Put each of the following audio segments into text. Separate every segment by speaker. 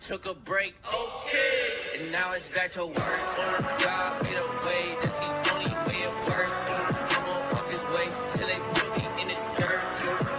Speaker 1: Took a break, okay, and now it's back to work. God made a way, that's the only way it works. I'm gonna walk this way till they put me in the dirt.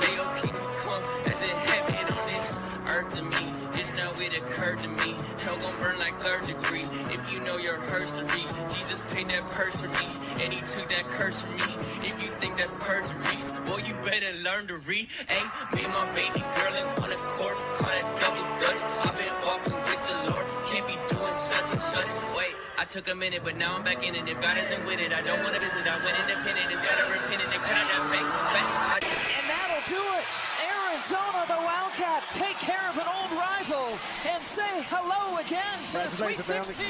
Speaker 1: They gon' keep me come as it happened on this earth to me. It's now it occurred to me. Hell gon' burn like third degree. If you know your history, Jesus paid that purse for me, and he took that curse from me. If you think that's perjury, boy, you better learn to read. Ain't me and my baby girl in on the court, call that double dutch. I've been walking with the Lord, can't be doing such and such. Wait, I took a minute, but now I'm back in it. If God isn't with it, I don't wanna visit. I went independent, it's gotta repent it, they cut out that fake.
Speaker 2: And that'll do it. Arizona, the Wildcats take care of an old rival and say hello again to the Sweet 16.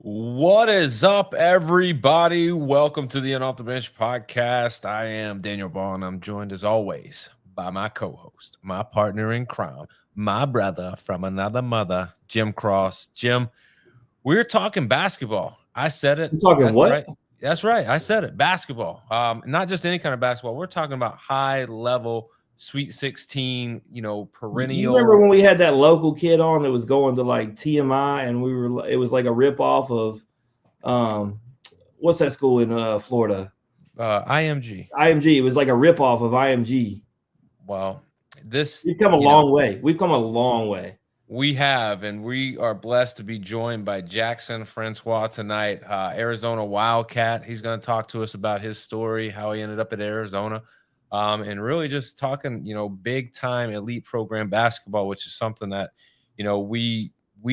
Speaker 3: What is up, everybody? Welcome to the Off the Bench podcast. I am Daniel Ball, and I'm joined as always by my co-host, my partner in crime, my brother from another mother, Jim Cross. Jim, we're talking basketball. I said it.
Speaker 4: You're talking
Speaker 3: That's
Speaker 4: what?
Speaker 3: Right. That's right. I said it. Basketball. Not just any kind of basketball. We're talking about high-level Sweet 16, perennial.
Speaker 4: You remember when we had that local kid on that was going to like TMI, and it was like a ripoff of what's that school in Florida?
Speaker 3: IMG.
Speaker 4: IMG. It was like a ripoff of IMG.
Speaker 3: Well,
Speaker 4: we've come a long way. We've come a long way.
Speaker 3: We have, and we are blessed to be joined by Jackson Francois tonight, Arizona Wildcat. He's going to talk to us about his story, how he ended up at Arizona, and really just talking, big-time elite program basketball, which is something that, we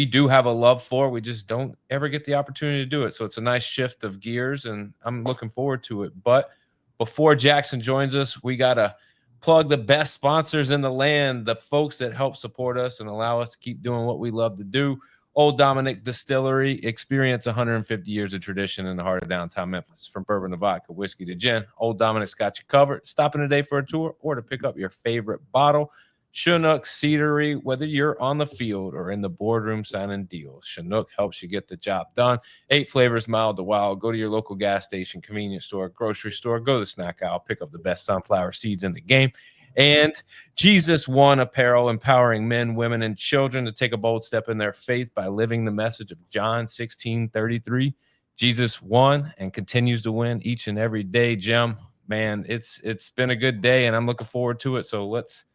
Speaker 3: do have a love for. We just don't ever get the opportunity to do it. So it's a nice shift of gears, and I'm looking forward to it. But before Jackson joins us, we got to plug the best sponsors in the land, the folks that help support us and allow us to keep doing what we love to do. Old Dominick Distillery, experience 150 years of tradition in the heart of downtown Memphis. From bourbon to vodka, whiskey to gin, Old Dominick's got you covered. Stop in today for a tour or to pick up your favorite bottle. Chinook Cedary, whether you're on the field or in the boardroom signing deals, Chinook helps you get the job done. 8 flavors, mild to wild. Go to your local gas station, convenience store, grocery store. Go to the snack aisle. Pick up the best sunflower seeds in the game. And Jesus One Apparel, empowering men, women, and children to take a bold step in their faith by living the message of John 16:33. Jesus won and continues to win each and every day. Jim, man, it's been a good day, and I'm looking forward to it. So let's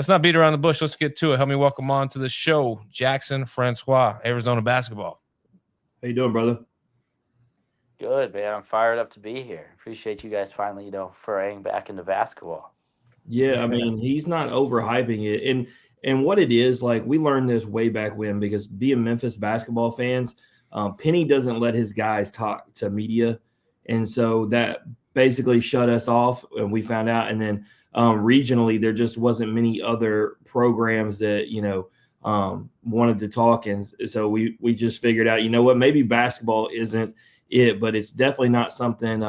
Speaker 3: not beat around the bush. Let's get to it. Help me welcome on to the show, Jackson Francois, Arizona basketball.
Speaker 4: How you doing, brother?
Speaker 5: Good, man. I'm fired up to be here. Appreciate you guys finally, foraying back into basketball.
Speaker 4: Yeah, I mean, he's not overhyping it. And what it is, like, we learned this way back when, because being Memphis basketball fans, Penny doesn't let his guys talk to media. And so that basically shut us off, and we found out. And then regionally, there just wasn't many other programs that, wanted to talk. And so we just figured out, maybe basketball isn't it, but it's definitely not something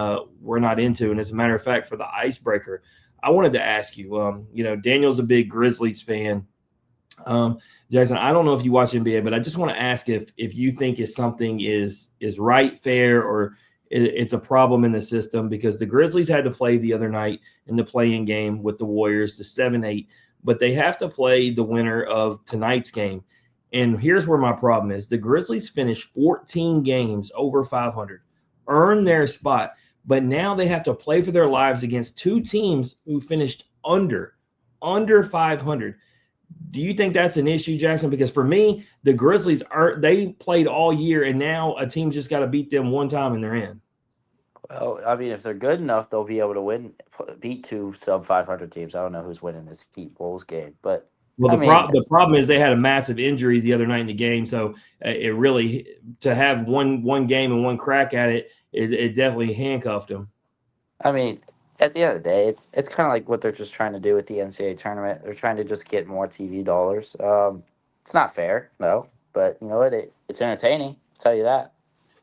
Speaker 4: we're not into. And as a matter of fact, for the icebreaker, I wanted to ask you, Daniel's a big Grizzlies fan. Jackson, I don't know if you watch NBA, but I just want to ask if you think something is right, fair, or it's a problem in the system, because the Grizzlies had to play the other night in the play-in game with the Warriors, the 7-8, but they have to play the winner of tonight's game. And here's where my problem is. The Grizzlies finished 14 games over 500, earned their spot, but now they have to play for their lives against 2 teams who finished under 500. Do you think that's an issue, Jackson? Because for me, the Grizzlies they played all year, and now a team just got to beat them one time and they're in.
Speaker 5: Well, I mean, if they're good enough, they'll be able to beat 2 sub-500 teams. I don't know who's winning this Heat Bulls game, but
Speaker 4: the problem is they had a massive injury the other night in the game, so it really, to have one game and one crack at it, it definitely handcuffed them.
Speaker 5: I mean, at the end of the day, it's kind of like what they're just trying to do with the NCAA tournament. They're trying to just get more TV dollars. It's not fair, no, but you know what? It's entertaining. I'll tell you that.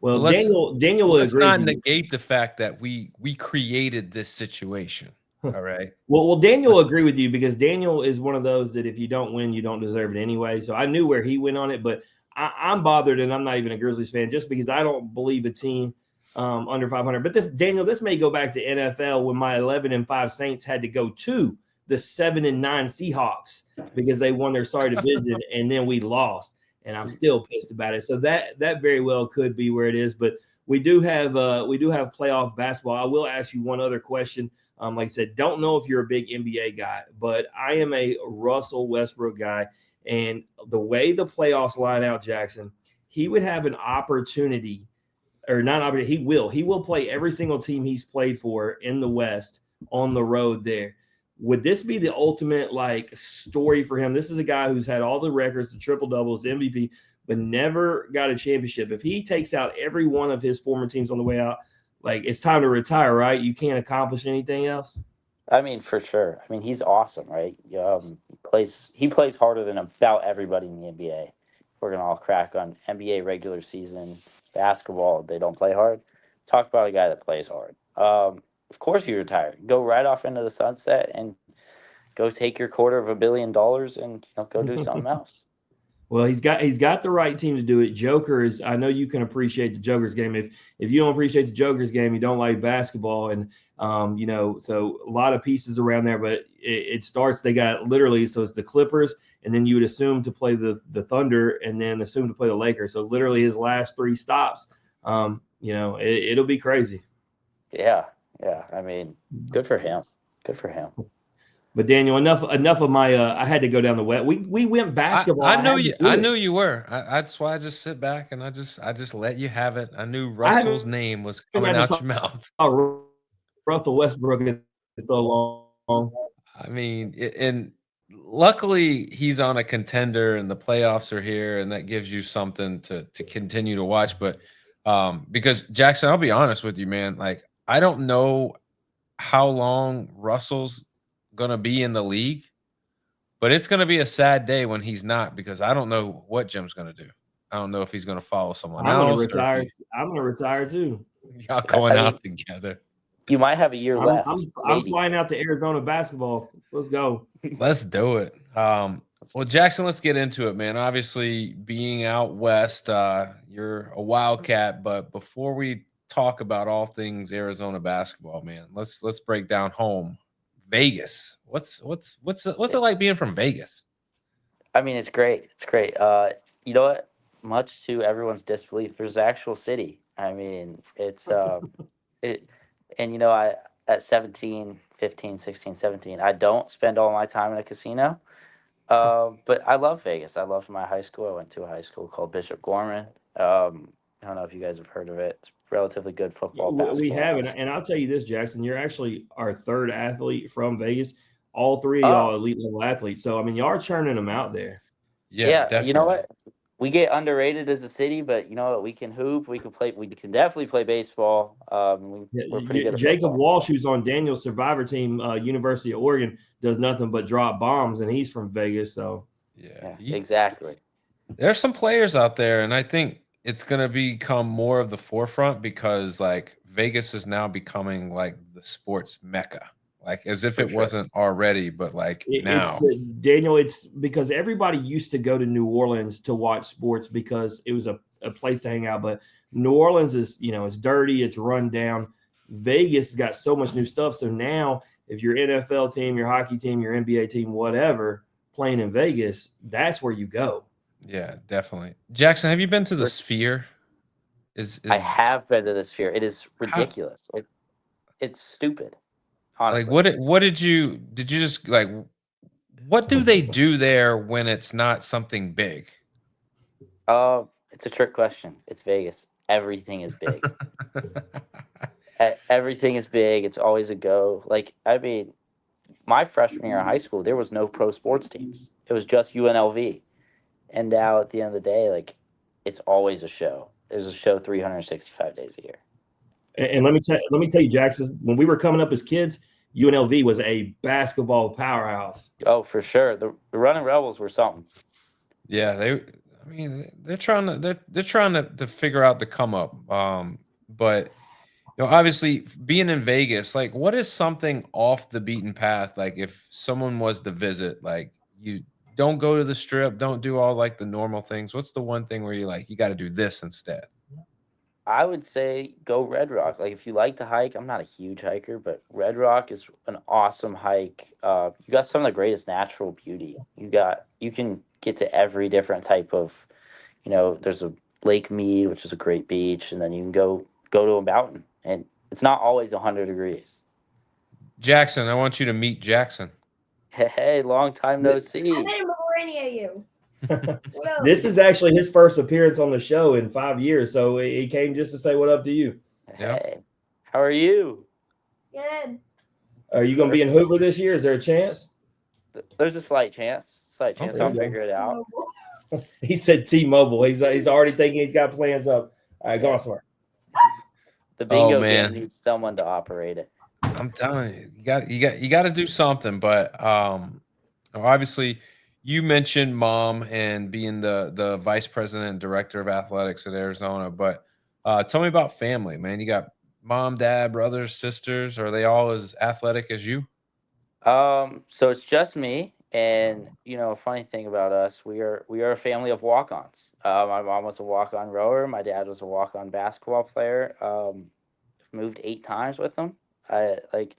Speaker 4: Well, Daniel will agree.
Speaker 3: Let's not negate the fact that we created this situation. All right.
Speaker 4: Well, Daniel will agree with you, because Daniel is one of those that if you don't win, you don't deserve it anyway. So I knew where he went on it, but I'm bothered, and I'm not even a Grizzlies fan, just because I don't believe a team under 500. But this may go back to NFL, when my 11-5 Saints had to go to the 7-9 Seahawks because they won their sorry division and then we lost. And I'm still pissed about it. So that very well could be where it is. But we do have playoff basketball. I will ask you one other question. Like I said, don't know if you're a big NBA guy, but I am a Russell Westbrook guy. And the way the playoffs line out, Jackson, he would have an opportunity, or not opportunity. He will play every single team he's played for in the West on the road there. Would this be the ultimate like story for him? This is a guy who's had all the records, the triple doubles, the MVP, but never got a championship. If he takes out every one of his former teams on the way out, like it's time to retire, right? You can't accomplish anything else.
Speaker 5: I mean, for sure. I mean, he's awesome, right? He plays harder than about everybody in the NBA. We're gonna all crack on NBA regular season basketball. They don't play hard. Talk about a guy that plays hard. Of course, you retire. Go right off into the sunset and go take your $250 million and go do something else.
Speaker 4: Well, he's got the right team to do it. Joker is. I know you can appreciate the Joker's game. If you don't appreciate the Joker's game, you don't like basketball. And so a lot of pieces around there. But it starts. They got literally. So it's the Clippers, and then you would assume to play the Thunder, and then assume to play the Lakers. So literally his last 3 stops. It'll be crazy.
Speaker 5: Yeah. I mean, good for him. Good for him.
Speaker 4: But Daniel, enough of my. I had to go down the wet. We went basketball.
Speaker 3: I knew you were. That's why I just sit back and I just let you have it. I knew Russell's name was coming out your mouth.
Speaker 4: Russell Westbrook is so long.
Speaker 3: I mean, and luckily he's on a contender, and the playoffs are here, and that gives you something to continue to watch. But because Jackson, I'll be honest with you, man. Like I don't know how long Russell's gonna be in the league, but it's gonna be a sad day when he's not, because I don't know what Jim's gonna do. I don't know if he's gonna follow someone else.
Speaker 4: I'm gonna retire too.
Speaker 3: Y'all going out together.
Speaker 5: You might have a year left.
Speaker 4: I'm flying out to Arizona basketball. Let's go.
Speaker 3: Let's do it. Well, Jackson, let's get into it, man. Obviously, being out west, you're a Wildcat. But before we talk about all things Arizona basketball, man, let's break down home. Vegas. What's it like being from Vegas?
Speaker 5: I mean, it's great. It's great. You know what? Much to everyone's disbelief, there's an actual city. I mean, it's and I at 17, 15, 16, 17, I don't spend all my time in a casino. But I love Vegas. I love my high school. I went to a high school called Bishop Gorman. I don't know if you guys have heard of it. It's relatively good football.
Speaker 4: We have, and I'll tell you this, Jackson, you're actually our 3rd athlete from Vegas. All 3 of y'all elite level athletes. So I mean, y'all are churning them out there.
Speaker 3: Yeah, definitely.
Speaker 5: You know what? We get underrated as a city, but you know what? We can hoop. We can play. We can definitely play baseball. We're pretty good.
Speaker 4: Jacob Walsh, who's on Daniel's Survivor team, University of Oregon, does nothing but drop bombs, and he's from Vegas. So
Speaker 5: yeah, exactly.
Speaker 3: There's some players out there, and I think it's going to become more of the forefront because like Vegas is now becoming like the sports mecca. Like as if it wasn't already, but like now.
Speaker 4: Daniel, it's because everybody used to go to New Orleans to watch sports because it was a place to hang out. But New Orleans is, it's dirty, it's run down. Vegas has got so much new stuff. So now if your NFL team, your hockey team, your NBA team, whatever, playing in Vegas, that's where you go.
Speaker 3: Yeah, definitely. Jackson, have you been to the Sphere?
Speaker 5: I have been to the Sphere. It is ridiculous. It's stupid. Honestly.
Speaker 3: Like what did you just like what do they do there when it's not something big?
Speaker 5: It's a trick question. It's Vegas. Everything is big. Everything is big. It's always a go. Like, I mean, my freshman year of high school, there was no pro sports teams. It was just UNLV. And now at the end of the day, like, it's always a show. There's a show 365 days a year.
Speaker 4: And let me tell you, Jackson, when we were coming up as kids, UNLV was a basketball powerhouse.
Speaker 5: Oh, for sure. The Running Rebels were something.
Speaker 3: Yeah, they're trying to figure out the come up. But obviously being in Vegas, like what is something off the beaten path? Like if someone was to visit, like you don't go to the Strip, don't do all like the normal things. What's the one thing where you got to do this instead?
Speaker 5: I would say go Red Rock. Like if you like to hike, I'm not a huge hiker, but Red Rock is an awesome hike. You got some of the greatest natural beauty. You can get to every different type of, there's a Lake Mead, which is a great beach, and then you can go to a mountain, and it's not always 100 degrees.
Speaker 3: Jackson, I want you to meet Jackson.
Speaker 5: Hey, long time no
Speaker 6: I
Speaker 5: see.
Speaker 6: met him before any of you. What up?
Speaker 4: This is actually his first appearance on the show in 5 years, so he came just to say what up to you.
Speaker 3: Yep.
Speaker 5: Hey, how are you?
Speaker 6: Good.
Speaker 4: Are you going to be in Hoover this year? Is there a chance?
Speaker 5: There's a slight chance.
Speaker 4: there
Speaker 5: I'll
Speaker 4: you go.
Speaker 5: figure it out.
Speaker 4: He said T-Mobile. He's already thinking he's got plans up. All right, go on, somewhere.
Speaker 5: The bingo
Speaker 3: man.
Speaker 5: game needs someone to operate it.
Speaker 3: I'm telling you, you got to do something. But obviously, you mentioned mom and being the vice president and director of athletics at Arizona. But tell me about family, man. You got mom, dad, brothers, sisters. Are they all as athletic as you?
Speaker 5: So it's just me, and a funny thing about us, we are a family of walk-ons. My mom was a walk-on rower. My dad was a walk-on basketball player. Moved 8 times with them. I like,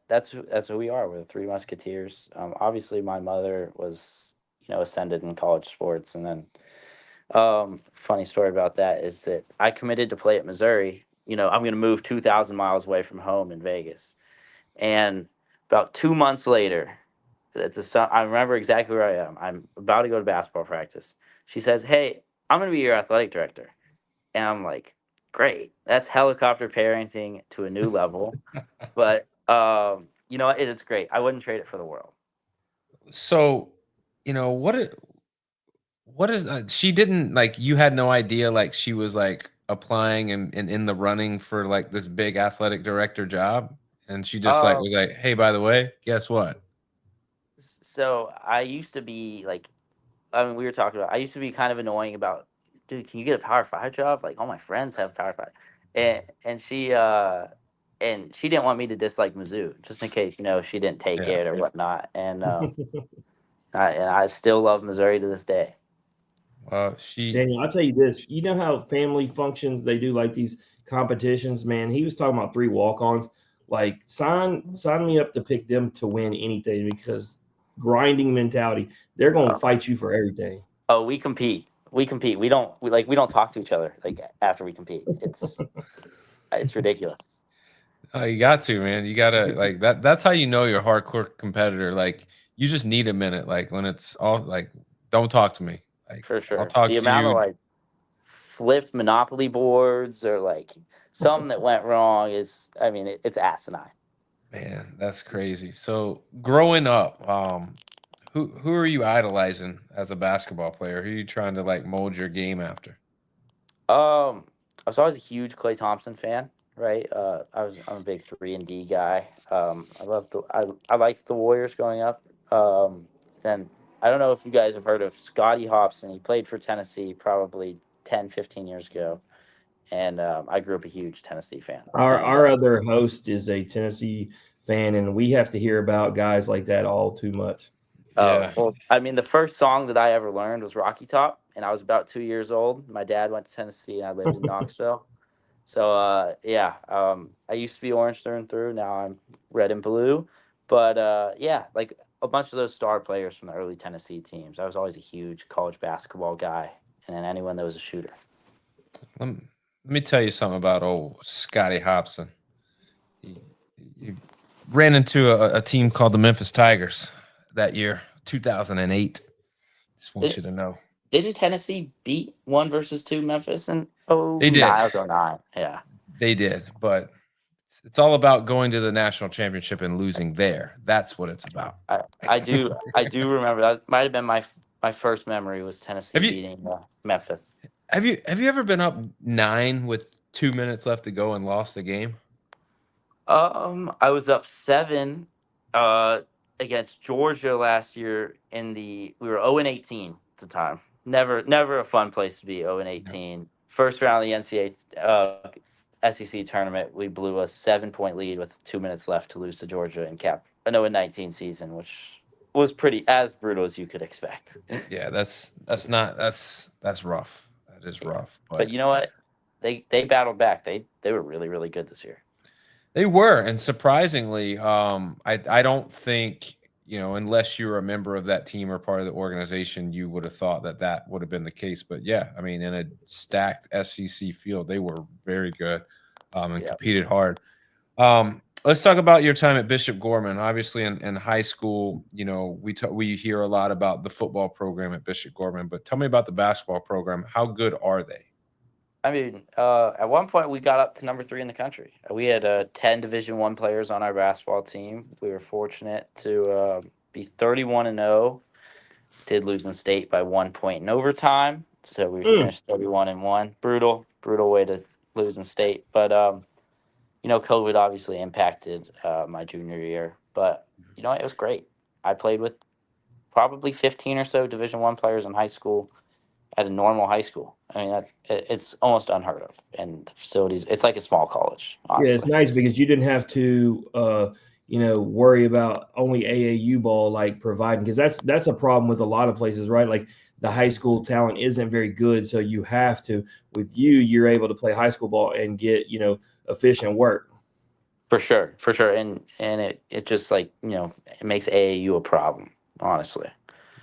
Speaker 5: that's who we are. We're the Three Musketeers. Obviously, my mother was ascended in college sports, and then funny story about that is that I committed to play at Missouri. I'm going to move 2,000 miles away from home in Vegas. And about 2 months later, I remember exactly where I am. I'm about to go to basketball practice. She says, "Hey, I'm going to be your athletic director." And I'm like, "Great. That's helicopter parenting to a new level." But it's great. I wouldn't trade it for the world.
Speaker 3: So, what is she didn't like you had no idea like she was like applying and in the running for like this big athletic director job, and she just like
Speaker 5: Um,
Speaker 3: was like, hey, by the way, guess what?
Speaker 5: so I used to be like, I mean, we were talking about. I used to be kind of annoying about, dude. Can you get a Power Five job? Like all my friends have Power Five, and she didn't want me to dislike Mizzou, just in case she didn't take
Speaker 3: Yeah.
Speaker 5: it or whatnot. And I still love Missouri to this day.
Speaker 3: She
Speaker 4: Daniel, I'll tell you this. You know how family functions, they do like these competitions, man. He was talking about 3 walk-ons. Like sign me up to pick them to win anything because grinding mentality. They're going to fight you for everything.
Speaker 5: Oh, we compete. We compete. We don't talk to each other like after we compete. It's ridiculous.
Speaker 3: Oh, you got to, man. You gotta like that. That's how you know you're a hardcore competitor. Like you just need a minute. Like when it's all like, don't talk to me. Like
Speaker 5: For
Speaker 3: I'll
Speaker 5: sure.
Speaker 3: talk
Speaker 5: The
Speaker 3: to
Speaker 5: amount of
Speaker 3: you.
Speaker 5: like flipped Monopoly boards or like something that went wrong is, I mean, it's asinine.
Speaker 3: Man, that's crazy. So growing up, who are you idolizing as a basketball player? Who are you trying to like mold your game after?
Speaker 5: I was always a huge Clay Thompson fan, right? I'm a big 3-and-D guy. I liked the Warriors growing up. Then I don't know if you guys have heard of Scotty Hobson. He played for Tennessee probably 10, 15 years ago. And I grew up a huge Tennessee fan. And
Speaker 4: Our other host is a Tennessee fan, and we have to hear about guys like that all too much.
Speaker 3: Yeah.
Speaker 5: well, I mean, the first song that I ever learned was Rocky Top, and I was about 2 years old. My dad went to Tennessee, and I lived in Knoxville. So, yeah, I used to be orange through and through. Now I'm red and blue. But yeah, like a bunch of those star players from the early Tennessee teams. I was always a huge college basketball guy, and then anyone that was a shooter.
Speaker 3: Let me tell you something about old Scotty Hobson. He ran into a team called the Memphis Tigers that year, 2008. Just want you
Speaker 5: Did,
Speaker 3: to know.
Speaker 5: didn't Tennessee beat 1 versus 2 Memphis in oh
Speaker 3: They did.
Speaker 5: nine? I was 09. Yeah.
Speaker 3: They did, but it's all about going to the national championship and losing there. That's what it's about.
Speaker 5: I do remember that might have been my first memory was Tennessee
Speaker 3: Have you
Speaker 5: beating Memphis.
Speaker 3: have you ever been up 9 with 2 minutes left to go and lost the game?
Speaker 5: I was up 7 uh against Georgia last year we were 0-18 at the time. Never a fun place to be 0-18. First round of the SEC tournament, we blew a 7-point lead with 2 minutes left to lose to Georgia and cap an 0-19 season, which was pretty as brutal as you could expect.
Speaker 3: Yeah, that's rough. That is
Speaker 5: Yeah.
Speaker 3: rough.
Speaker 5: But
Speaker 3: But
Speaker 5: you know what? they battled back. They were really, really good this year.
Speaker 3: They were, and surprisingly, I don't think, unless you're a member of that team or part of the organization, you would have thought that would have been the case. But yeah, I mean, in a stacked SEC field, they were very good, and
Speaker 5: Yeah.
Speaker 3: competed hard. Let's talk about your time at Bishop Gorman. Obviously, in high school, we hear a lot about the football program at Bishop Gorman, but tell me about the basketball program. How good are they?
Speaker 5: I mean, at one point we got up to number 3 in the country. We had 10 Division I players on our basketball team. We were fortunate to be 31-0. Did lose in state by 1 point in overtime, so we finished 31-1. Brutal way to lose in state. But COVID obviously impacted my junior year. But it was great. I played with probably 15 or so Division I players in high school. At a normal high school. I mean, it's almost unheard of. And the facilities, it's like a small college, honestly.
Speaker 4: Yeah, it's nice because you didn't have to, worry about only AAU ball like providing, because that's a problem with a lot of places, right? Like the high school talent isn't very good, so you have to. With you're able to play high school ball and get efficient work.
Speaker 5: For sure, and it just like it makes AAU a problem, honestly.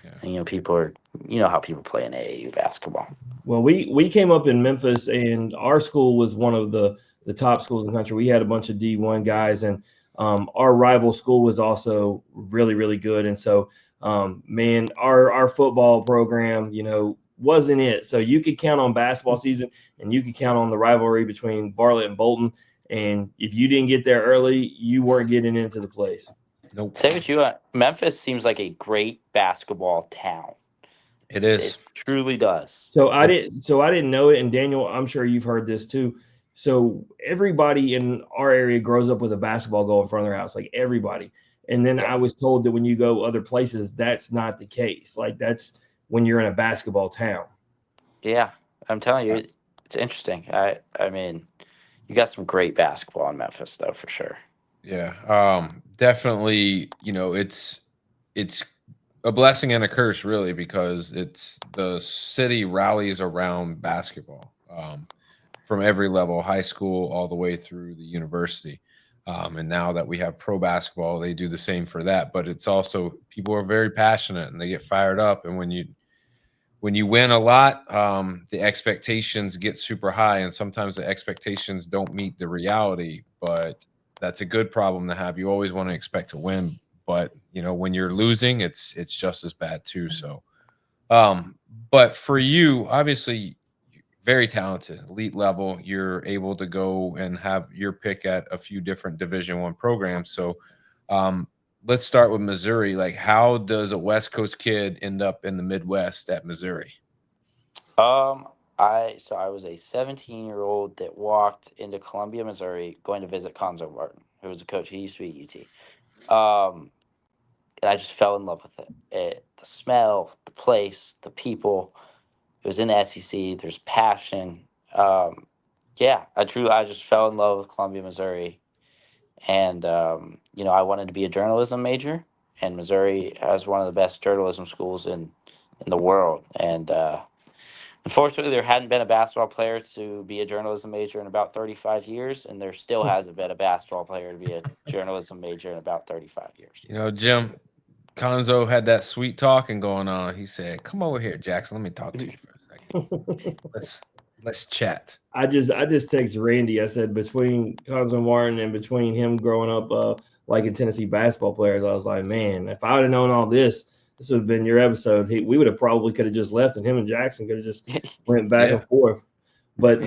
Speaker 3: Yeah.
Speaker 5: And people are how people play in AAU basketball.
Speaker 4: Well, we came up in Memphis, and our school was one of the top schools in the country. We had a bunch of D1 guys, and our rival school was also really, really good. And so, man, our football program, wasn't it. So you could count on basketball season, and you could count on the rivalry between Bartlett and Bolton. And if you didn't get there early, you weren't getting into the place.
Speaker 3: Nope.
Speaker 5: Say what you want. Memphis seems like a great basketball town.
Speaker 3: It is.
Speaker 5: It truly does.
Speaker 4: So I didn't know it. And Daniel, I'm sure you've heard this too. So everybody in our area grows up with a basketball goal in front of their house, like everybody. And then I was told that when you go other places, that's not the case. Like that's when you're in a basketball town.
Speaker 5: Yeah, I'm telling you, it's interesting. I mean, you got some great basketball in Memphis, though, for sure.
Speaker 3: Yeah, definitely. It's a blessing and a curse, really, because it's the city rallies around basketball, from every level, high school all the way through the university. And now that we have pro basketball, they do the same for that. But it's also, people are very passionate and they get fired up. And when you win a lot, the expectations get super high, and sometimes the expectations don't meet the reality. But that's a good problem to have. You always want to expect to win, but when you're losing, it's just as bad too. So, but for you, obviously, very talented, elite level. You're able to go and have your pick at a few different Division I programs. So, let's start with Missouri. Like, how does a West Coast kid end up in the Midwest at Missouri?
Speaker 5: I was a 17-year-old that walked into Columbia, Missouri, going to visit Conzo Martin, who was a coach. He used to be at UT. And I just fell in love with it. The smell, the place, the people. It was in the SEC. There's passion. I just fell in love with Columbia, Missouri. And I wanted to be a journalism major, and Missouri has one of the best journalism schools in the world. And unfortunately, there hadn't been a basketball player to be a journalism major in about 35 years, and there still hasn't been a basketball player to be a journalism major in about 35 years.
Speaker 3: Jim, Conzo had that sweet talking going on. He said, "Come over here, Jackson. Let me talk to you for a second. Let's chat."
Speaker 4: I just texted Randy. I said between Conzo Martin and between him growing up like in Tennessee basketball players, I was like, man, if I would have known all this would have been your episode. We would have probably could have just left, and him and Jackson could have just went back and forth. But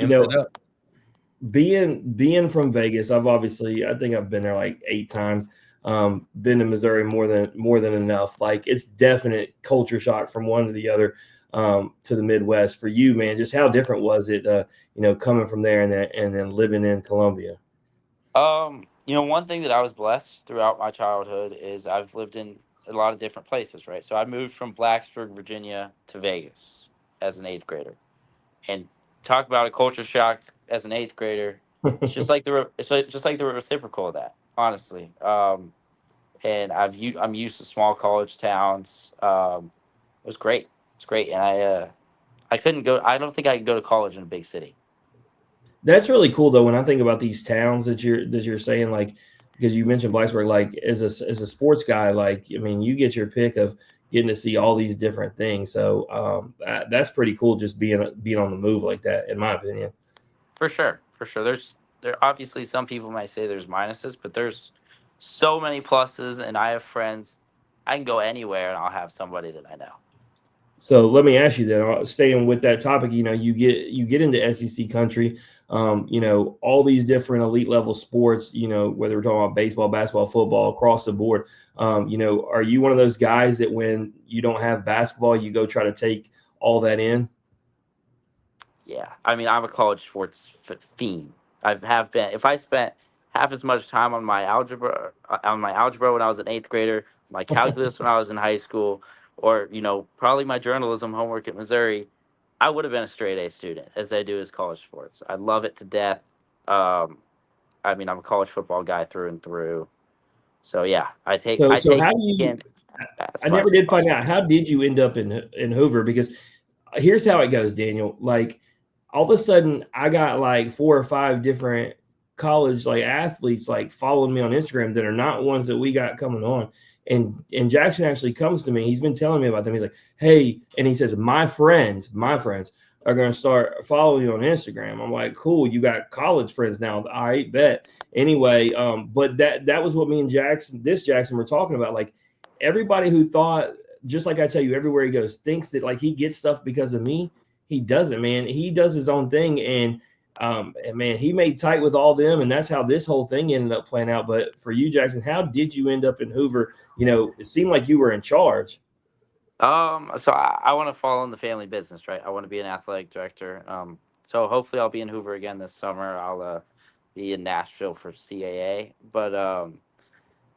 Speaker 4: being from Vegas, I think I've been there like 8 times. Been to Missouri more than enough. Like it's definite culture shock from one to the other. To the Midwest. For you, man, just how different was it coming from there and then living in Columbia?
Speaker 5: One thing that I was blessed throughout my childhood is I've lived in a lot of different places, right? So I moved from Blacksburg, Virginia to Vegas as an 8th grader. And talk about a culture shock as an 8th grader. It's just like the reciprocal of that, honestly. And I'm used to small college towns. It was great. It's great, and I couldn't go. I don't think I could go to college in a big city.
Speaker 4: That's really cool though. When I think about these towns that you're saying, like, because you mentioned Blacksburg, like as a sports guy, like, I mean, you get your pick of getting to see all these different things. So that's pretty cool, just being on the move like that, in my opinion.
Speaker 5: For sure, for sure. There obviously some people might say there's minuses, but there's so many pluses, and I have friends. I can go anywhere and I'll have somebody that I know.
Speaker 4: So let me ask you then, staying with that topic, you get into SEC country, all these different elite level sports, whether we're talking about baseball, basketball, football, across the board. Are you one of those guys that when you don't have basketball, you go try to take all that in?
Speaker 5: Yeah, I mean, I'm a college sports fiend. I have been. If I spent half as much time on my algebra when I was an eighth grader, my calculus when I was in high school, or probably my journalism homework at Missouri, I would have been a straight A student as I do as college sports. I love it to death. I mean, I'm a college football guy through and through. So yeah, I
Speaker 4: So
Speaker 5: take
Speaker 4: how do you?
Speaker 5: in as
Speaker 4: I never
Speaker 5: much as
Speaker 4: did find
Speaker 5: possible.
Speaker 4: out, how did you end up in Hoover? Because here's how it goes, Daniel. Like all of a sudden, I got like 4 or 5 different college like athletes like following me on Instagram that are not ones that we got coming on. And Jackson actually comes to me. He's been telling me about them. He's like, "Hey," and he says, my friends are going to start following you on Instagram." I'm like, "Cool, you got college friends now." All right, bet. Anyway, but that was what me and Jackson were talking about. Like everybody who thought, just like I tell you, everywhere he goes, thinks that like he gets stuff because of me. He doesn't, man. He does his own thing, and man, he made tight with all them, and that's how this whole thing ended up playing out. But for you, Jackson, how did you end up in Hoover? It seemed like you were in charge.
Speaker 5: So I want to follow in the family business, right? I want to be an athletic director. So hopefully I'll be in Hoover again this summer. I'll be in Nashville for CAA, but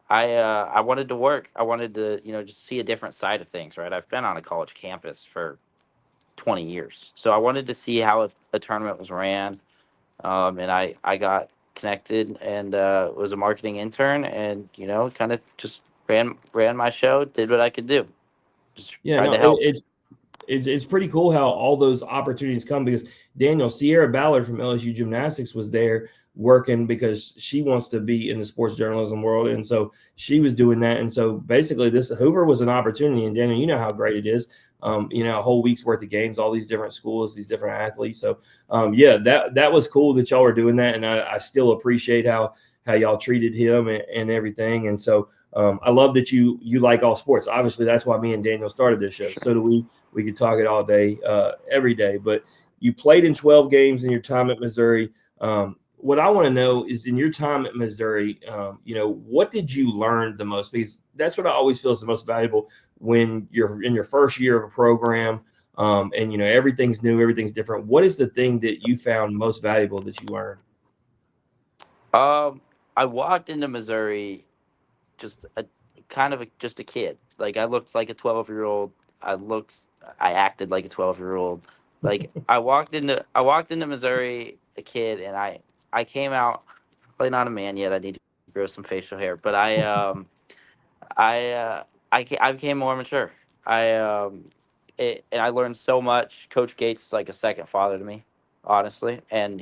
Speaker 5: I wanted to work. I wanted to just see a different side of things, right? I've been on a college campus for 20 years, so I wanted to see how a tournament was ran. And I got connected and was a marketing intern, and kind of just ran my show, did what I could do, just
Speaker 4: Yeah,
Speaker 5: tried
Speaker 4: no,
Speaker 5: to help.
Speaker 4: it's pretty cool how all those opportunities come, because Daniel Sierra Ballard from LSU Gymnastics was there working because she wants to be in the sports journalism world, and so she was doing that. And so basically, this Hoover was an opportunity. And Daniel, you know how great it is. A whole week's worth of games, all these different schools, these different athletes. So yeah, that was cool that y'all were doing that, and I still appreciate how y'all treated him and everything. And so I love that you like all sports. Obviously, that's why me and Daniel started this show. So do we. We could talk it all day, every day. But you played in 12 games in your time at Missouri. What I want to know is, in your time at Missouri, what did you learn the most? Because that's what I always feel is the most valuable when you're in your first year of a program, and everything's new, everything's different. What is the thing that you found most valuable that you learned?
Speaker 5: I walked into Missouri just just a kid. Like I looked like a 12-year-old. I looked, I acted like a 12-year-old. Like I walked into Missouri a kid, and I came out probably not a man yet. I need to grow some facial hair, but I became more mature. And I learned so much. Coach Gates is like a second father to me, honestly, and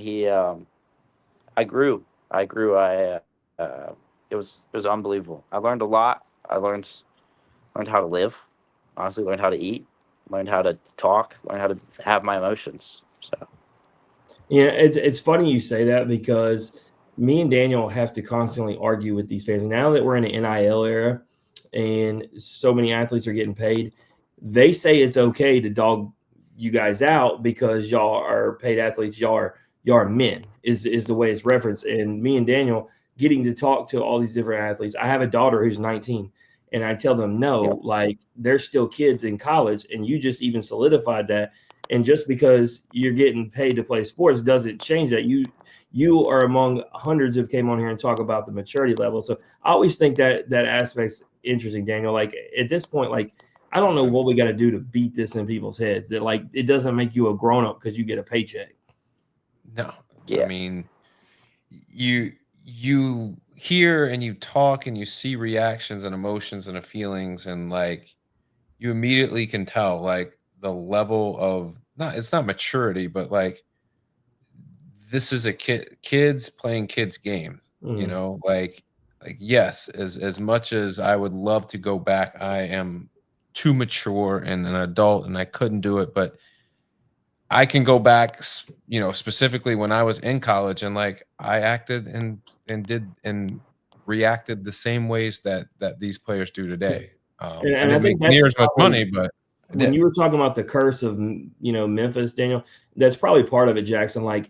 Speaker 5: I grew. I grew. It was unbelievable. I learned a lot. I learned how to live. Honestly, learned how to eat. Learned how to talk. Learned how to have my emotions. So
Speaker 4: Yeah, it's funny you say that, because me and Daniel have to constantly argue with these fans. Now that we're in an NIL era and so many athletes are getting paid, they say it's okay to dog you guys out because y'all are paid athletes. Y'all are men is the way it's referenced. And me and Daniel getting to talk to all these different athletes. I have a daughter who's 19, and I tell them
Speaker 5: yeah,
Speaker 4: no, like they're still kids in college, and you just even solidified that. And just because you're getting paid to play sports doesn't change that. You are among hundreds who came on here and talk about the maturity level. So I always think that aspect's interesting, Daniel. Like at this point, like I don't know what we got to do to beat this in people's heads, that like it doesn't make you a grown up because you get a paycheck.
Speaker 3: No, I
Speaker 5: yeah,
Speaker 3: mean, you hear and you talk and you see reactions and emotions and feelings, and like you immediately can tell like the level of, not, it's not maturity, but like this is a kids playing kids game, you
Speaker 4: Mhm.
Speaker 3: know, like yes, as much as I would love to go back, I am too mature and an adult and I couldn't do it, but I can go back, you know, specifically when I was in college and like I acted and did and reacted the same ways that these players do
Speaker 4: Yeah.
Speaker 3: today. I
Speaker 4: And I
Speaker 3: didn't make
Speaker 4: think that's
Speaker 3: near as much
Speaker 4: probably
Speaker 3: money, but I
Speaker 4: when
Speaker 3: did.
Speaker 4: you were talking about the curse of, Memphis, Daniel, that's probably part of it, Jackson. Like,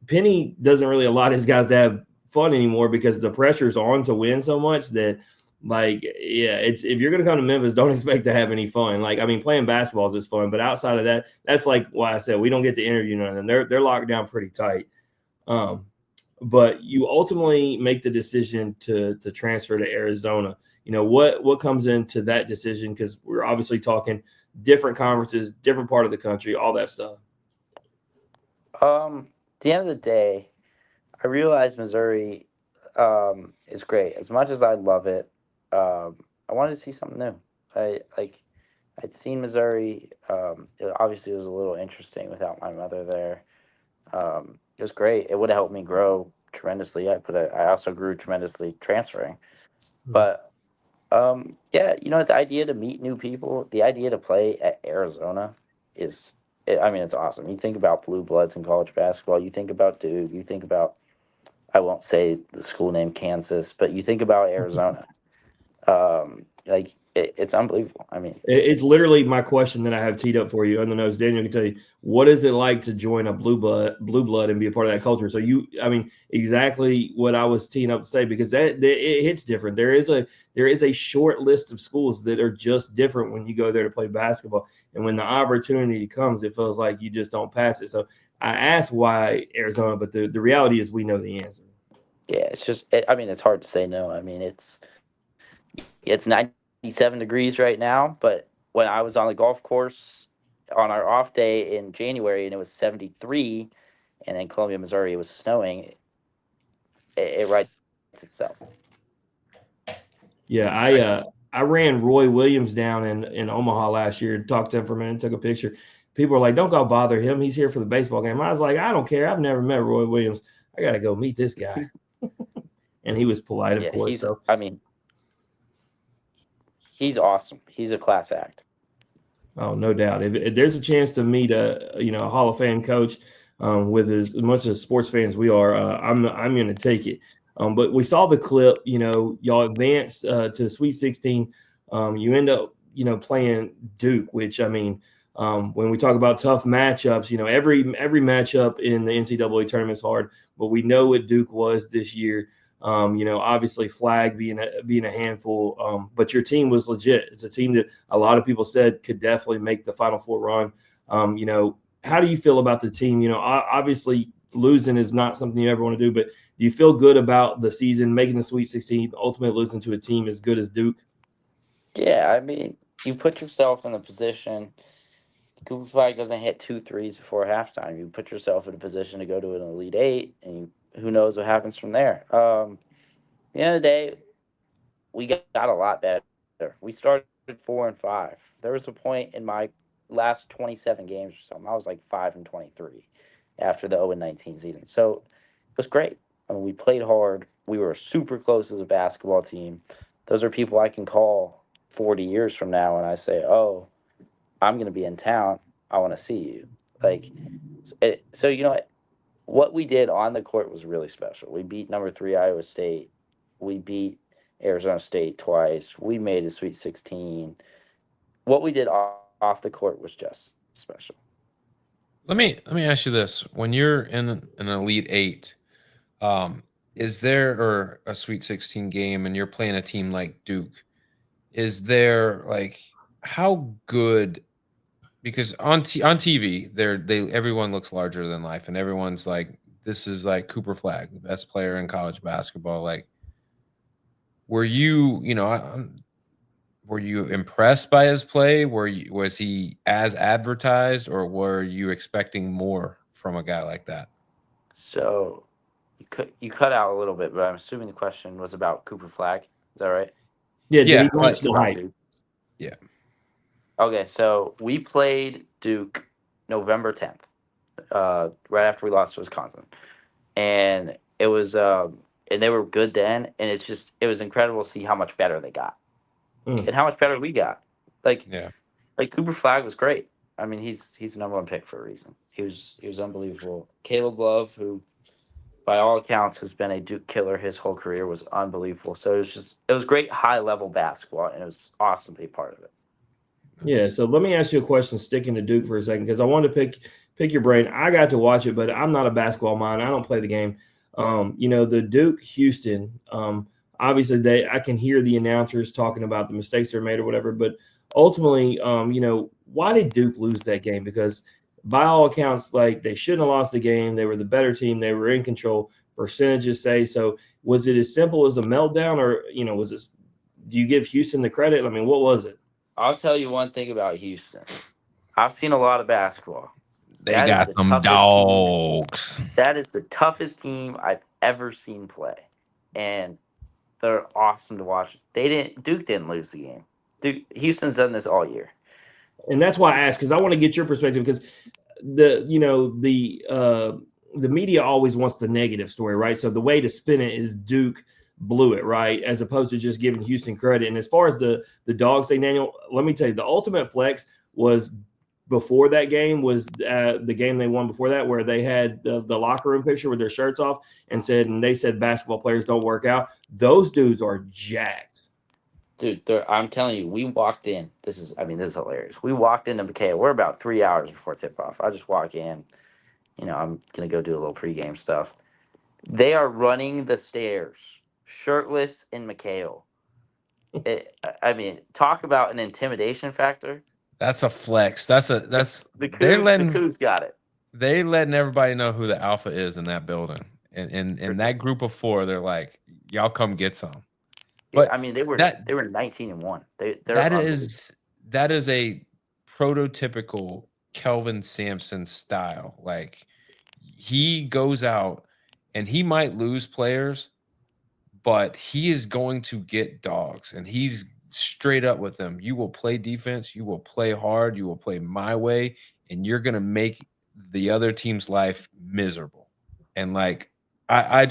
Speaker 4: Penny doesn't really allow his guys to have fun anymore because the pressure's on to win so much that, like, yeah, it's if you're going to come to Memphis, don't expect to have any fun. Like, I mean, playing basketball is just fun, but outside of that, that's like why I said we don't get to interview none of them. They're locked down pretty tight. Um, but you ultimately make the decision to transfer to Arizona. You know what comes into that decision, because we're obviously talking different conferences, different part of the country, all that stuff.
Speaker 5: At the end of the day, I realize Missouri is great. As much as I love it, I wanted to see something new. I'd seen Missouri. Obviously, it was a little interesting without my mother there. It was great. It would have helped me grow tremendously. I also grew tremendously transferring. But yeah, the idea to meet new people, the idea to play at Arizona is, I mean, it's awesome. You think about blue bloods in college basketball. You think about Duke. You think about, I won't say the school name Kansas, but you think about Arizona. It's unbelievable. I mean,
Speaker 4: It's literally my question that I have teed up for you on the nose. Daniel can tell you, what is it like to join a blue blood and be a part of that culture? So I mean, exactly what I was teeing up to say, because that it hits different. There is a short list of schools that are just different when you go there to play basketball, and when the opportunity comes, it feels like you just don't pass it. So I asked why Arizona, but the reality is we know the answer.
Speaker 5: yeah, I mean, it's hard to say no. I mean, it's 97 degrees right now, but when I was on the golf course on our off day in January and it was 73, and in Columbia, Missouri, it was snowing, it writes itself.
Speaker 4: Yeah, I ran Roy Williams down in Omaha last year and talked to him for a minute, took a picture. People were like, "Don't go bother him. He's here for the baseball game." I was like, "I don't care. I've never met Roy Williams. I got to go meet this guy." And he was polite, of
Speaker 5: Yeah,
Speaker 4: course. So,
Speaker 5: I mean, he's awesome. He's a class act.
Speaker 4: oh, no doubt. If there's a chance to meet a Hall of Fame coach, with as much as sports fans we are, I'm going to take it. But we saw the clip. Y'all advanced to the Sweet 16. You end up playing Duke, which, I mean, when we talk about tough matchups, every matchup in the NCAA tournament is hard. But we know what Duke was this year. Obviously Flag being a handful, but your team was legit. It's a team that a lot of people said could definitely make the Final Four run. How do you feel about the team? Obviously losing is not something you ever want to do, but do you feel good about the season, making the Sweet 16, ultimately losing to a team as good as Duke?
Speaker 5: Yeah, I mean, you put yourself in a position. Cooper Flag doesn't hit 2 threes before halftime. You put yourself in a position to go to an Elite Eight, and who knows what happens from there. At the end of the day, we got a lot better. We started 4-5. There was a point in my last 27 games or something. I was like 5-23 after the 0-19 season. So it was great. I mean, we played hard. We were super close as a basketball team. Those are people I can call 40 years from now and I say, "Oh, I'm going to be in town. I want to see you." Like, so what we did on the court was really special. We beat number 3 Iowa State. We beat Arizona State twice. We made a Sweet 16. What we did off the court was just special.
Speaker 3: Let me ask you this: when you're in an Elite Eight, um, is there or a Sweet 16 game, and you're playing a team like Duke? Is there like how good? Because on TV, everyone looks larger than life, and everyone's like, "This is like Cooper Flag, the best player in college basketball." Like, were you, were you impressed by his play? Was he as advertised, or were you expecting more from a guy like that?
Speaker 5: So you cut out a little bit, but I'm assuming the question was about Cooper Flag. Is that right?
Speaker 4: Yeah, did he
Speaker 3: Yeah,
Speaker 4: match the
Speaker 5: About
Speaker 4: hype?
Speaker 5: Duke.
Speaker 3: yeah.
Speaker 5: Okay, so we played Duke November 10th, right after we lost to Wisconsin. and it was and they were good then, and it was incredible to see how much better they got and how much better we got. Like
Speaker 3: Yeah.
Speaker 5: like Cooper Flag was great. I mean, he's the number one pick for a reason. He was unbelievable. Caleb Love, who by all accounts has been a Duke killer his whole career, was unbelievable. So it was great high level basketball, and it was awesome to be part of it.
Speaker 4: Yeah, so let me ask you a question, sticking to Duke for a second, because I wanted to pick your brain. I got to watch it, but I'm not a basketball mind. I don't play the game. The Duke Houston. Obviously, I can hear the announcers talking about the mistakes they're made or whatever, but ultimately, why did Duke lose that game? Because by all accounts, like they shouldn't have lost the game. They were the better team. They were in control. Percentages say so. Was it as simple as a meltdown, or was it? Do you give Houston the credit? I mean, what was it?
Speaker 5: I'll tell you one thing about Houston. I've seen a lot of basketball.
Speaker 3: They got some dogs.
Speaker 5: That is the toughest team I've ever seen play, and they're awesome to watch. Duke didn't lose the game. Houston's done this all year,
Speaker 4: and that's why I asked, because I want to get your perspective, because the media always wants the negative story, right? So the way to spin it is Duke blew it, right, as opposed to just giving Houston credit. And as far as the dogs thing, Daniel, let me tell you, the ultimate flex was before that game was the game they won before that, where they had the locker room picture with their shirts off and they said basketball players don't work out. Those dudes are jacked.
Speaker 5: Dude, I'm telling you, we walked in. This is hilarious. We walked into McKay. We're about 3 hours before tip-off. I just walk in. I'm going to go do a little pregame stuff. They are running the stairs, shirtless in McHale. Talk about an intimidation factor.
Speaker 3: That's a flex. The
Speaker 5: Cougs got it.
Speaker 3: They're letting everybody know who the alpha is in that building. And in that group of four, they're like, y'all come get some. But
Speaker 5: yeah, they were 19-1.
Speaker 3: That is a prototypical Kelvin Sampson style. Like, he goes out and he might lose players, but he is going to get dogs, and he's straight up with them. You will play defense, you will play hard, you will play my way, and you're going to make the other team's life miserable. And like, I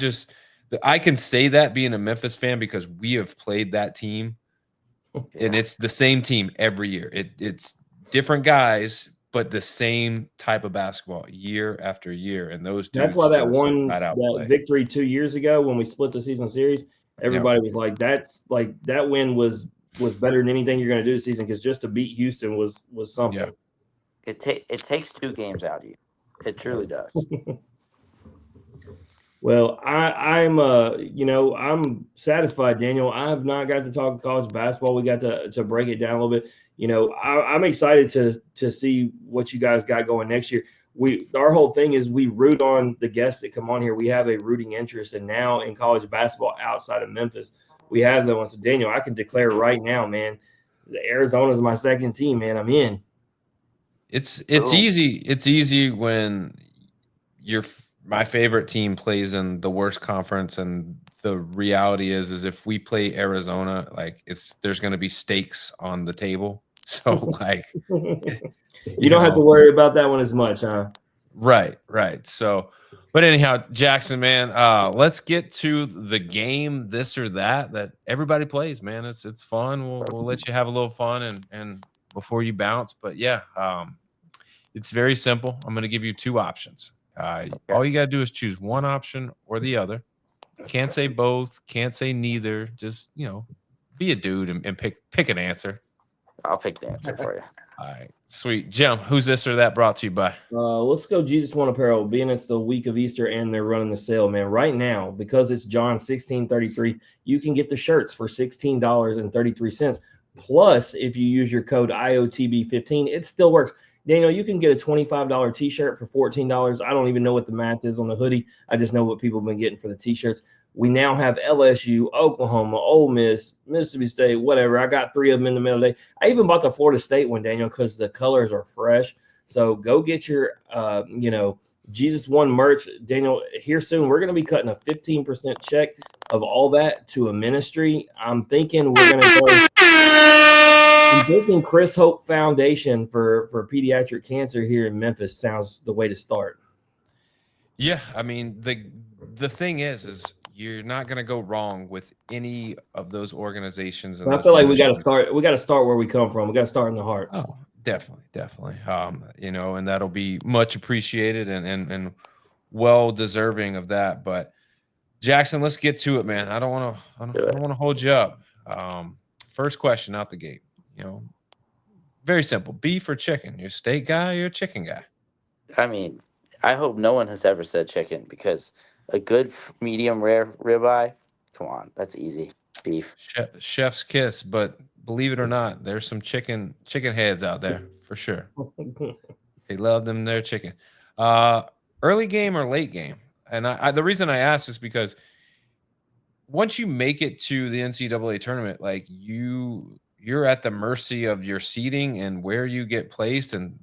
Speaker 3: can say that being a Memphis fan, because we have played that team, and it's the same team every year. It's different guys, but the same type of basketball year after year. And those dudes,
Speaker 4: that's why that victory 2 years ago when we split the season series, everybody was like, that's like that win was better than anything you're going to do this season, because just to beat Houston was something.
Speaker 5: Yeah. It takes 2 games out of you. It truly does.
Speaker 4: Well, I'm satisfied, Daniel. I have not got to talk college basketball. We got to break it down a little bit. I'm excited to see what you guys got going next year. Our whole thing is we root on the guests that come on here. We have a rooting interest, and now in college basketball outside of Memphis, we have that one. So, Daniel, I can declare right now, man, Arizona is my second team, man. I'm in.
Speaker 3: It's easy. It's easy when my favorite team plays in the worst conference, and the reality is if we play Arizona, like there's going to be stakes on the table. So like,
Speaker 4: you don't have to worry about that one as much, huh?
Speaker 3: Right. So, but anyhow, Jackson, man, let's get to the game, this or that everybody plays, man. It's fun. We'll let you have a little fun and before you bounce. But yeah, it's very simple. I'm going to give you 2 options. All you got to do is choose one option or the other. Can't say both, can't say neither. Just, be a dude and pick an answer.
Speaker 5: I'll pick the answer for you.
Speaker 3: All right. Sweet. Jim, who's this or that brought to you by?
Speaker 4: Let's go Jesus One Apparel, being it's the week of Easter and they're running the sale, man. Right now, because it's John 16:33, you can get the shirts for $16.33. Plus, if you use your code IOTB15, it still works. Daniel, you can get a $25 t-shirt for $14. I don't even know what the math is on the hoodie. I just know what people have been getting for the t-shirts. We now have LSU, Oklahoma, Ole Miss, Mississippi State, whatever. I got 3 of them in the middle of the day. I even bought the Florida State one, Daniel, because the colors are fresh. So go get your, Jesus One merch. Daniel, here soon, we're going to be cutting a 15% check of all that to a ministry. I'm thinking we're going to go. I'm thinking Chris Hope Foundation for pediatric cancer here in Memphis sounds the way to start.
Speaker 3: Yeah, I mean, the thing is you're not going to go wrong with any of those organizations. And
Speaker 4: But I
Speaker 3: those
Speaker 4: feel like we got to
Speaker 3: memberships.
Speaker 4: start. We got to start where we come from. We got to start in the heart.
Speaker 3: Oh, definitely. And that'll be much appreciated and well deserving of that. But Jackson, let's get to it, man. I don't want to hold you up. First question out the gate. Very simple. Beef or chicken? You're a steak guy, you're a chicken guy.
Speaker 5: I mean, I hope no one has ever said chicken because a good medium rare ribeye, come on, that's easy. Beef.
Speaker 3: Chef's kiss, but believe it or not, there's some chicken heads out there for sure. They love them their chicken. Early game or late game? And the reason I ask is because once you make it to the NCAA tournament, like you're at the mercy of your seating and where you get placed. And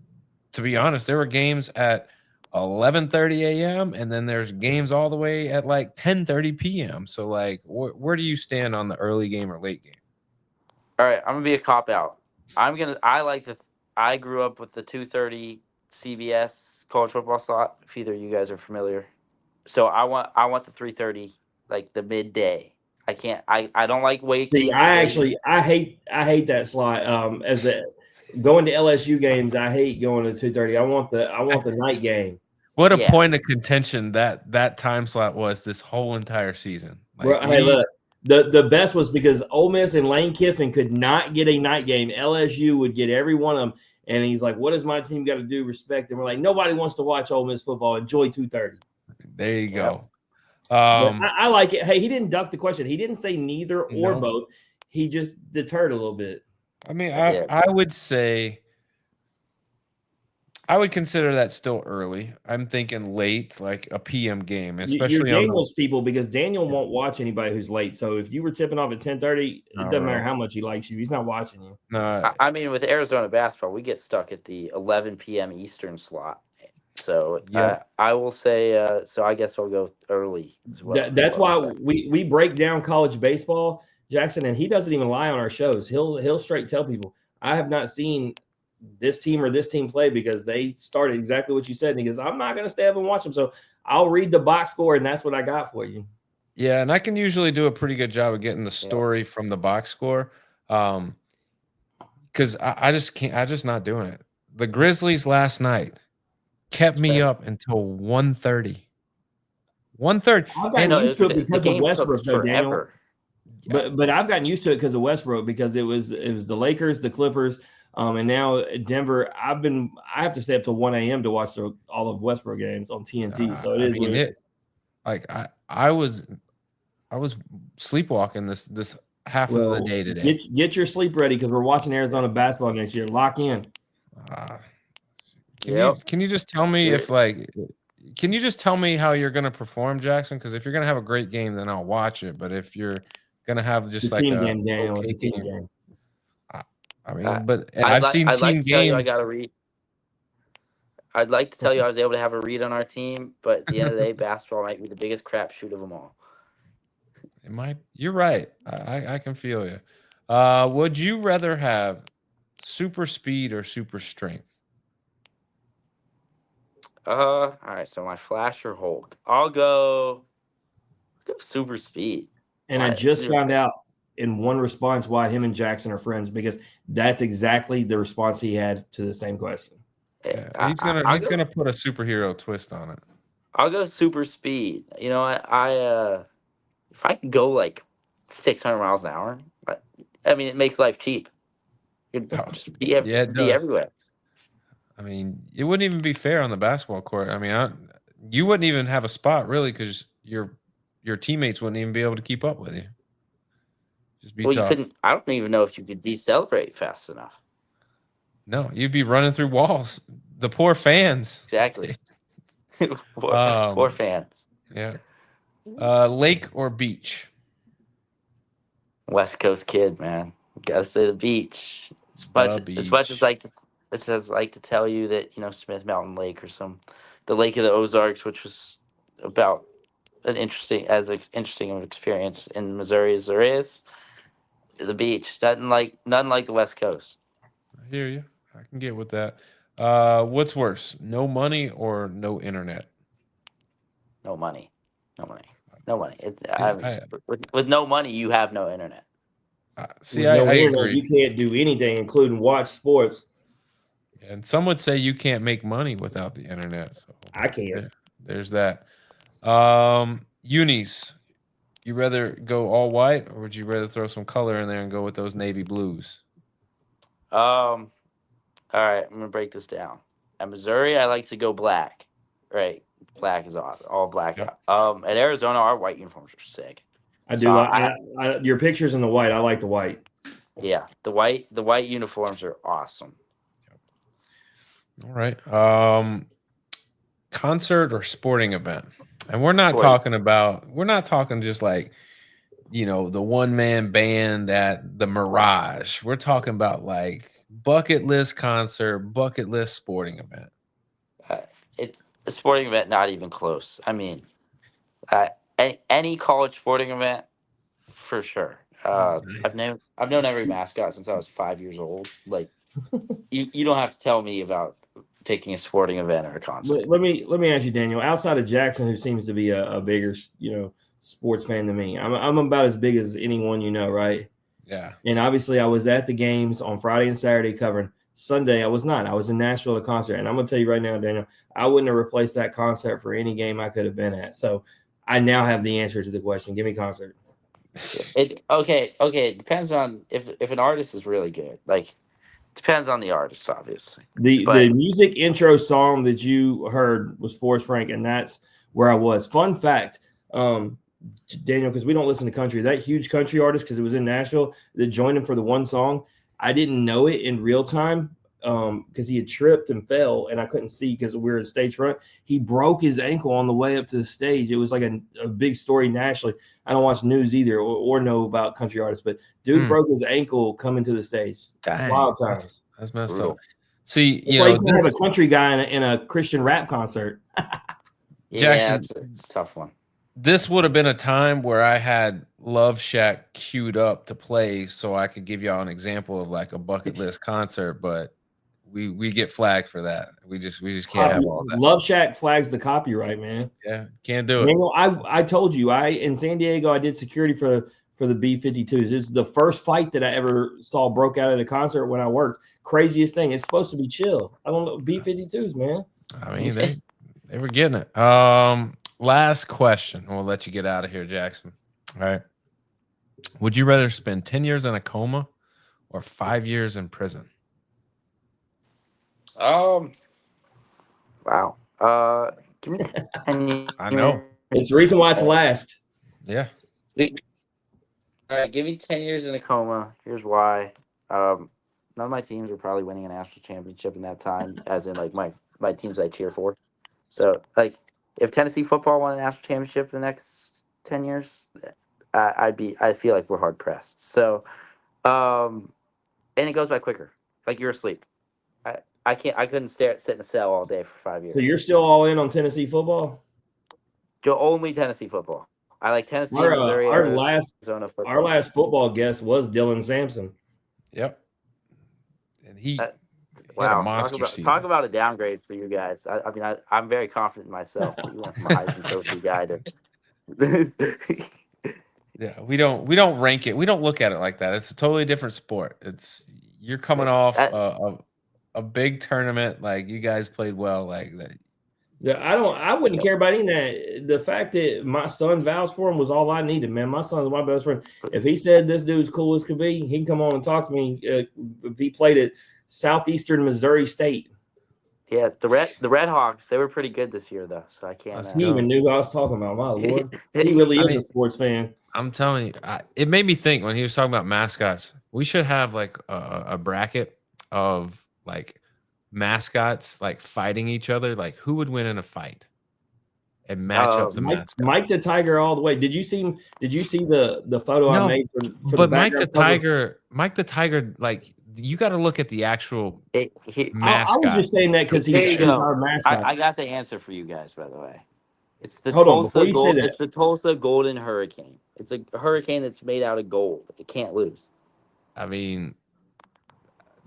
Speaker 3: to be honest, there were games at 11:30 a.m. and then there's games all the way at like 10:30 p.m. So like, where do you stand on the early game or late game?
Speaker 5: All right, I'm gonna be a cop out. I grew up with the 2:30 CBS college football slot. If either of you guys are familiar, so I want the 3:30, like the midday. I don't like waking.
Speaker 4: See, I hate that slot. Going to LSU games, I hate going to 2:30. I want the night game.
Speaker 3: What a point of contention that time slot was this whole entire season.
Speaker 4: Like, hey, look, the best was because Ole Miss and Lane Kiffin could not get a night game. LSU would get every one of them. And he's like, what does my team got to do? Respect. And we're like, nobody wants to watch Ole Miss football. Enjoy 2:30.
Speaker 3: There you go.
Speaker 4: I like it. Hey, he didn't duck the question. He didn't say neither or both. He just deterred a little bit.
Speaker 3: I mean, I would say I would consider that still early. I'm thinking late, like a PM game, especially
Speaker 4: you're Daniel's people, because Daniel won't watch anybody who's late. So if you were tipping off at 10:30, it doesn't matter how much he likes you. He's not watching you.
Speaker 3: No,
Speaker 5: I mean, with Arizona basketball, we get stuck at the 11 p.m. Eastern slot. So I will say, so I guess I'll go early as well.
Speaker 4: That's why we break down college baseball, Jackson, and he doesn't even lie on our shows. He'll straight tell people, I have not seen this team or this team play because they started exactly what you said. And he goes, I'm not going to stay up and watch them. So I'll read the box score, and that's what I got for you.
Speaker 3: Yeah, and I can usually do a pretty good job of getting the story from the box score. Because I just can't. I'm just not doing it. The Grizzlies last night kept me up until 1:30. 1:30.
Speaker 4: I've gotten used to it because of Westbrook, though, Daniel. But I've gotten used to it because of Westbrook, because it was the Lakers, the Clippers, and now Denver. I have to stay up till 1 a.m. to watch all of Westbrook games on TNT. So it is what it is.
Speaker 3: Like I was sleepwalking this half of the day today.
Speaker 4: Get your sleep ready, because we're watching Arizona basketball next year. Lock in.
Speaker 3: Can you just tell me can you just tell me how you're going to perform, Jackson? Because if you're going to have a great game, then I'll watch it. But if you're going to have just
Speaker 4: like a team game, Daniel, it's a team game.
Speaker 3: I mean, I've seen team games.
Speaker 5: I got to read. I'd like to tell you I was able to have a read on our team, but at the end of the day, basketball might be the biggest crapshoot of them all.
Speaker 3: It might. You're right. I can feel you. Would you rather have super speed or super strength?
Speaker 5: All right. So my Flash or Hulk? I'll go super speed.
Speaker 4: And I just found out in one response why him and Jackson are friends, because that's exactly the response he had to the same question.
Speaker 3: Yeah, he's gonna put a superhero twist on it.
Speaker 5: I'll go super speed. You know, if I could go like 600 miles an hour, I mean, it makes life cheap. You'd just be everywhere.
Speaker 3: I mean, it wouldn't even be fair on the basketball court. I mean, you wouldn't even have a spot really, because your teammates wouldn't even be able to keep up with you. Just be tough.
Speaker 5: You couldn't. I don't even know if you could decelerate fast enough.
Speaker 3: No, you'd be running through walls. The poor fans.
Speaker 5: Exactly. poor fans.
Speaker 3: Yeah. Lake or beach?
Speaker 5: West Coast kid, man. Gotta say the beach. As much as like to tell you that, Smith Mountain Lake or the Lake of the Ozarks, which was about as interesting of an experience in Missouri as there is. The beach, nothing like the West Coast.
Speaker 3: I hear you. I can get with that. What's worse, no money or no internet?
Speaker 5: No money. No money. No money. It's
Speaker 3: Yeah,
Speaker 5: I mean, with no money, you have no internet.
Speaker 3: See,
Speaker 4: With no
Speaker 3: I
Speaker 4: internet,
Speaker 3: agree.
Speaker 4: you can't do anything, including watch sports.
Speaker 3: And some would say you can't make money without the internet. So
Speaker 4: I can't.
Speaker 3: there's that. Unis, you rather go all white or would you rather throw some color in there and go with those navy blues?
Speaker 5: All right, I'm gonna break this down. At Missouri, I like to go black. Right, black is awesome. All black.
Speaker 3: Yep.
Speaker 5: At Arizona, our white uniforms are sick.
Speaker 4: I
Speaker 5: So
Speaker 4: do. Your pictures in the white. I like the white.
Speaker 5: yeah, the white uniforms are awesome.
Speaker 3: All right. Concert or sporting event. And we're not talking just like, the one man band at the Mirage. We're talking about like bucket list concert, bucket list sporting event.
Speaker 5: A sporting event, not even close. I mean, any college sporting event, for sure. I've known every mascot since I was 5 years old. Like, you don't have to tell me about picking a sporting event or a concert.
Speaker 4: Let me ask you, Daniel. Outside of Jackson, who seems to be a bigger sports fan than me, I'm about as big as anyone right?
Speaker 3: Yeah.
Speaker 4: And obviously, I was at the games on Friday and Saturday covering. Sunday, I was not. I was in Nashville at a concert, and I'm gonna tell you right now, Daniel, I wouldn't have replaced that concert for any game I could have been at. So I now have the answer to the question. Give me concert.
Speaker 5: Okay. It depends on if an artist is really good. Like, depends on the artist, obviously.
Speaker 4: The music intro song that you heard was Forrest Frank, and that's where I was. Fun fact, Daniel, because we don't listen to country, that huge country artist, because it was in Nashville, that joined him for the one song. I didn't know it in real time because he had tripped and fell, and I couldn't see because we were in stage front. He broke his ankle on the way up to the stage. It was like a big story nationally. I don't watch news either or know about country artists, but dude broke his ankle coming to the stage.
Speaker 3: Dang,
Speaker 4: Wild times.
Speaker 3: That's messed up. See,
Speaker 4: That's why you can't have a country guy in a Christian rap concert.
Speaker 3: Jackson,
Speaker 5: it's a tough one.
Speaker 3: This would have been a time where I had Love Shack queued up to play so I could give y'all an example of like a bucket list concert, but we get flagged for that. We just can't have all that.
Speaker 4: Love Shack flags the copyright, man.
Speaker 3: Yeah, can't do it.
Speaker 4: Daniel, I told you, in San Diego, I did security for the B-52s. It's the first fight that I ever saw broke out at a concert when I worked. Craziest thing. It's supposed to be chill. I don't know. B-52s, man.
Speaker 3: I mean, they were getting it. Last question. We'll let you get out of here, Jackson. All right. Would you rather spend 10 years in a coma or 5 years in prison?
Speaker 5: Wow. Give me 10 years.
Speaker 3: I know.
Speaker 4: It's the reason why it's last.
Speaker 3: Yeah.
Speaker 5: All right, give me 10 years in a coma. Here's why. None of my teams were probably winning a national championship in that time, as in like my teams I cheer for. So like, if Tennessee football won a national championship in the next 10 years, I feel like we're hard pressed. So, and it goes by quicker. Like, you're asleep. I couldn't sit in a cell all day for 5 years.
Speaker 4: So you're still all in on Tennessee football?
Speaker 5: Only Tennessee football. I like Tennessee, Missouri, Arizona football.
Speaker 4: Our last football guest was Dylan Sampson.
Speaker 3: Yep. And he
Speaker 5: wow,
Speaker 3: a monster
Speaker 5: talk about a downgrade for you guys. I mean, I'm very confident in myself. But you went from a Heisman Trophy guy to.
Speaker 3: Yeah, we don't rank it. We don't look at it like that. It's a totally different sport. You're coming off a big tournament. Like, you guys played well. Like that.
Speaker 4: Yeah, I wouldn't care about any of that. The fact that my son vows for him was all I needed, man. My son's my best friend. If he said this dude's cool as could be, he can come on and talk to me. If he played at Southeastern Missouri State.
Speaker 5: Yeah, the Red Hawks, they were pretty good this year, though. So I can't.
Speaker 4: He even knew who I was talking about. My Lord, he really is a sports fan.
Speaker 3: I'm telling you, it made me think when he was talking about mascots. We should have like a bracket of like mascots like fighting each other. Like, who would win in a fight? And match up the mascots.
Speaker 4: Mike the Tiger all the way. Did you see the photo I made for
Speaker 3: but
Speaker 4: the
Speaker 3: Mike the Tiger, like, you got to look at the actual mascot.
Speaker 4: I was just saying that because he's our mascot.
Speaker 5: I got the answer for you guys, by the way. It's the
Speaker 4: It's
Speaker 5: the Tulsa Golden Hurricane. It's a hurricane that's made out of gold. It can't lose.
Speaker 3: I mean,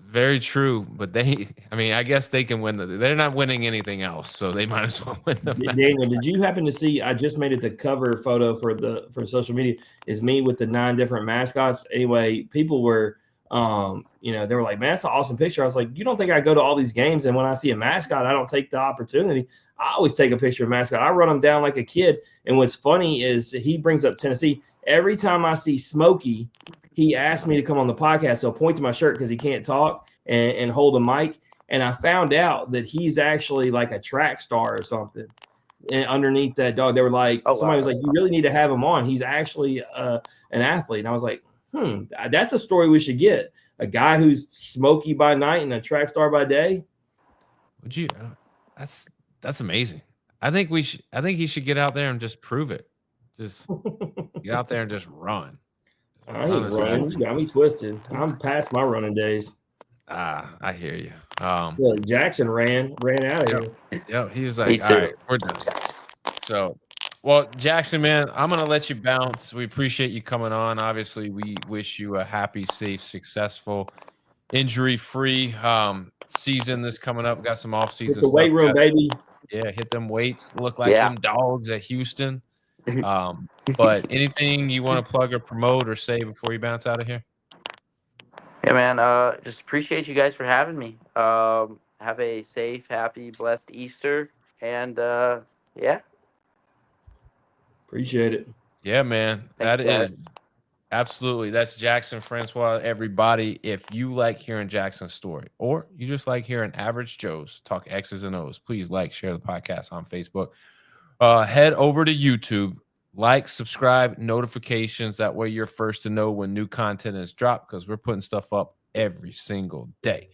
Speaker 3: Very true, but I guess they can win. They're not winning anything else, so they might as well win the
Speaker 4: Daniel, did you happen to see? I just made it the cover photo for social media. Is me with the 9 different mascots. Anyway, people were, they were like, "Man, that's an awesome picture." I was like, "You don't think I go to all these games and when I see a mascot, I don't take the opportunity? I always take a picture of mascot. I run them down like a kid." And what's funny is he brings up Tennessee every time I see Smokey. He asked me to come on the podcast. So I'll point to my shirt because he can't talk and hold a mic. And I found out that he's actually like a track star or something. And underneath that dog, they were like, somebody was like, "You really need to have him on. He's actually an athlete." And I was like, that's a story we should get. A guy who's Smokey by night and a track star by day.
Speaker 3: Would you? That's amazing. I think he should get out there and just prove it. Just get out there and just run.
Speaker 4: I ain't running. You got me twisted. I'm past my running days.
Speaker 3: I hear you.
Speaker 4: Look, Jackson ran out of here.
Speaker 3: Yeah, he was like, "All right, we're done." So, well, Jackson, man, I'm gonna let you bounce. We appreciate you coming on. Obviously, we wish you a happy, safe, successful, injury-free season. This coming up, got some off-season
Speaker 4: the weight room, baby.
Speaker 3: Yeah, hit them weights. Look like them dogs at Houston. But anything you want to plug or promote or say before you bounce out of here?
Speaker 5: Yeah, man. Just appreciate you guys for having me. Have a safe, happy, blessed Easter, and yeah.
Speaker 4: Appreciate it.
Speaker 3: Yeah, man.
Speaker 5: Thanks, guys.
Speaker 3: Absolutely. That's Jackson Francois. Everybody, if you like hearing Jackson's story or you just like hearing average Joes talk X's and O's, please share the podcast on Facebook. Head over to YouTube, subscribe, notifications. That way you're first to know when new content is dropped because we're putting stuff up every single day.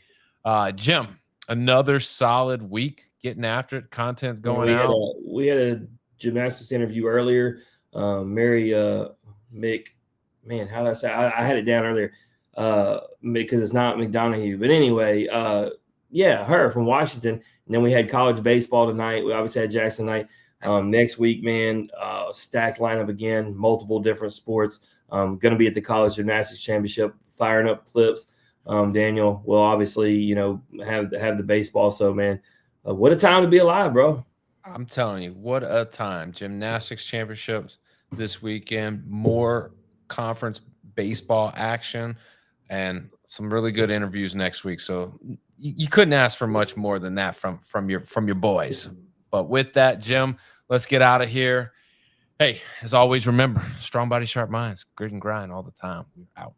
Speaker 3: Jim, another solid week getting after it, content going out.
Speaker 4: We had a gymnastics interview earlier. Mary Mick, man, how did I say? I had it down earlier because it's not McDonough. But anyway, her from Washington. And then we had college baseball tonight. We obviously had Jackson night. Next week, man, stacked lineup again, multiple different sports. Going to be at the College Gymnastics Championship, firing up clips. Daniel will obviously, have the baseball. So, man, what a time to be alive, bro.
Speaker 3: I'm telling you, what a time. Gymnastics Championships this weekend, more conference baseball action, and some really good interviews next week. So you couldn't ask for much more than that from your boys. But with that, Jim, let's get out of here. Hey, as always, remember, strong body, sharp minds, grit and grind all the time. We're out.